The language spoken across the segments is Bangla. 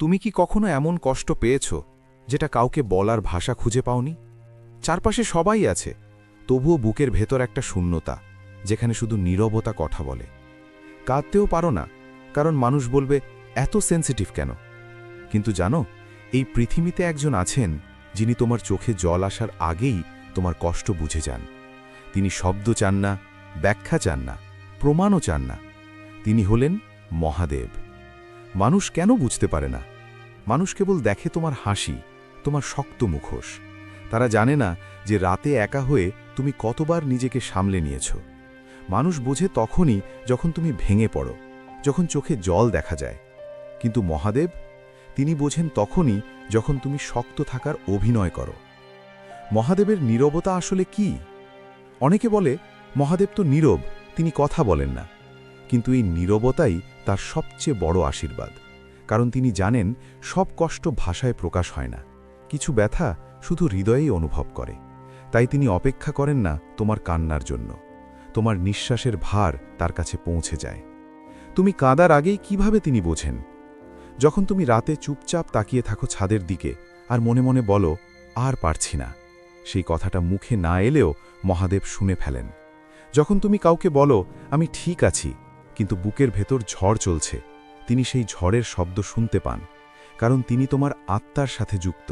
তুমি কি কখনো এমন কষ্ট পেয়েছ যেটা কাউকে বলার ভাষা খুঁজে পাওনি? চারপাশে সবাই আছে, তবুও বুকের ভেতর একটা শূন্যতা, যেখানে শুধু নীরবতা কথা বলে। কাঁদতেও পারো না, কারণ মানুষ বলবে এত সেন্সিটিভ কেন। কিন্তু জানো, এই পৃথিবীতে একজন আছেন যিনি তোমার চোখে জল আসার আগেই তোমার কষ্ট বুঝে যান। তিনি শব্দ চান না, ব্যাখ্যা চান না, প্রমাণও চান না। তিনি হলেন মহাদেব। মানুষ কেন বুঝতে পারে না? মানুষ কেবল দেখে তোমার হাসি, তোমার শক্ত মুখোশ। তারা জানে না যে রাতে একা হয়ে তুমি কতবার নিজেকে সামলে নিয়েছ। মানুষ বোঝে তখনই যখন তুমি ভেঙে পড়ো, যখন চোখে জল দেখা যায়। কিন্তু মহাদেব, তিনি বোঝেন তখনই যখন তুমি শক্ত থাকার অভিনয় করো। মহাদেবের নীরবতা আসলে কি? অনেকে বলে মহাদেব তো নীরব, তিনি কথা বলেন না। কিন্তু এই নীরবতাই তার সবচেয়ে বড় আশীর্বাদ। কারণ তিনি জানেন সব কষ্ট ভাষায় প্রকাশ হয় না, কিছু ব্যথা শুধু হৃদয়েই অনুভব করে। তাই তিনি অপেক্ষা করেন না তোমার কান্নার জন্য। তোমার নিঃশ্বাসের ভার তার কাছে পৌঁছে যায়। তুমি কাঁদার আগেই কিভাবে তিনি বোঝেন? যখন তুমি রাতে চুপচাপ তাকিয়ে থাকো ছাদের দিকে আর মনে মনে বলো, আর পারছি না। সেই কথাটা মুখে না এলেও মহাদেব শুনে ফেলেন। যখন তুমি কাউকে বলো, আমি ঠিক আছি, কিন্তু বুকের ভেতর ঝড় চলছে, তিনি সেই ঝড়ের শব্দ শুনতে পান। কারণ তিনি তোমার আত্মার সাথে যুক্ত।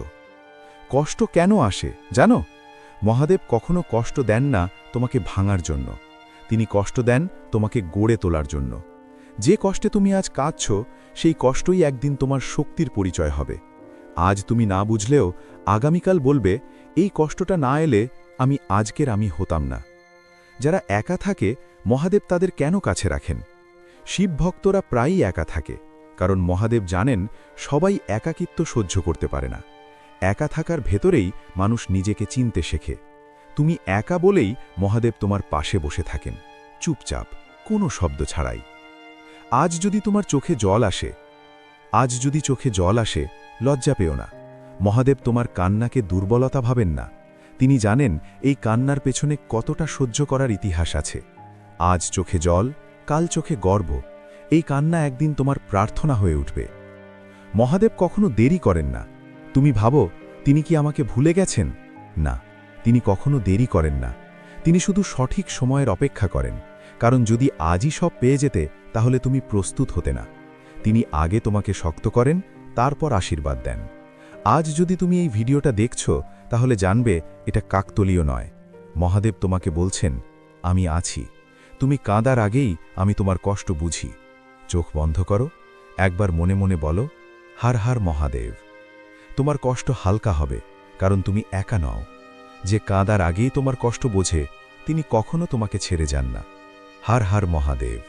কষ্ট কেন আসে জানো? মহাদেব কখনো কষ্ট দেন না তোমাকে ভাঙার জন্য, তিনি কষ্ট দেন তোমাকে গড়ে তোলার জন্য। যে কষ্টে তুমি আজ কাঁদছ, সেই কষ্টই একদিন তোমার শক্তির পরিচয় হবে। আজ তুমি না বুঝলেও আগামীকাল বলবে, এই কষ্টটা না এলে আমি হতাম না। যারা একা থাকে, মহাদেব তাদের কেন কাছে রাখেন? শিব ভক্তরা প্রায়ই একা থাকে, কারণ মহাদেব জানেন সবাই একাকিত্ব সহ্য করতে পারে না। একা থাকার ভেতরেই মানুষ নিজেকে চিনতে শেখে। তুমি একা বলেই মহাদেব তোমার পাশে বসে থাকেন, চুপচাপ, কোনো শব্দ ছাড়াই। আজ যদি তোমার চোখে জল আসে, লজ্জা পেও না। মহাদেব তোমার কান্নাকে দুর্বলতা ভাবেন না। তিনি জানেন এই কান্নার পেছনে কতটা সহ্য করার ইতিহাস আছে। আজ চোখে জল, কাল চোখে গর্ব। এই কান্না একদিন তোমার প্রার্থনা হয়ে উঠবে। মহাদেব কখনো দেরি করেন না। তুমি ভাবো, তিনি কি আমাকে ভুলে গেছেন? না, তিনি কখনো দেরি করেন না। তিনি শুধু সঠিক সময়ের অপেক্ষা করেন। কারণ যদি আজই সব পেয়ে যেতে, তাহলে তুমি প্রস্তুত হতে না। তিনি আগে তোমাকে শক্ত করেন, তারপর আশীর্বাদ দেন। আজ যদি তুমি এই ভিডিওটা দেখছ, তাহলে জানবে এটা কাকতলীয় নয়। মহাদেব তোমাকে বলছেন, আমি আছি। তুমি কাঁদার আগেই আমি তোমার কষ্ট বুঝি। চোখ বন্ধ করো, একবার মনে মনে বলো, হার হার মহাদেব। তোমার কষ্ট হালকা হবে, কারণ তুমি একা নও। যে কাঁদার আগেই তোমার কষ্ট বোঝে, তিনি কখনো তোমাকে ছেড়ে যান না। হার হার মহাদেব।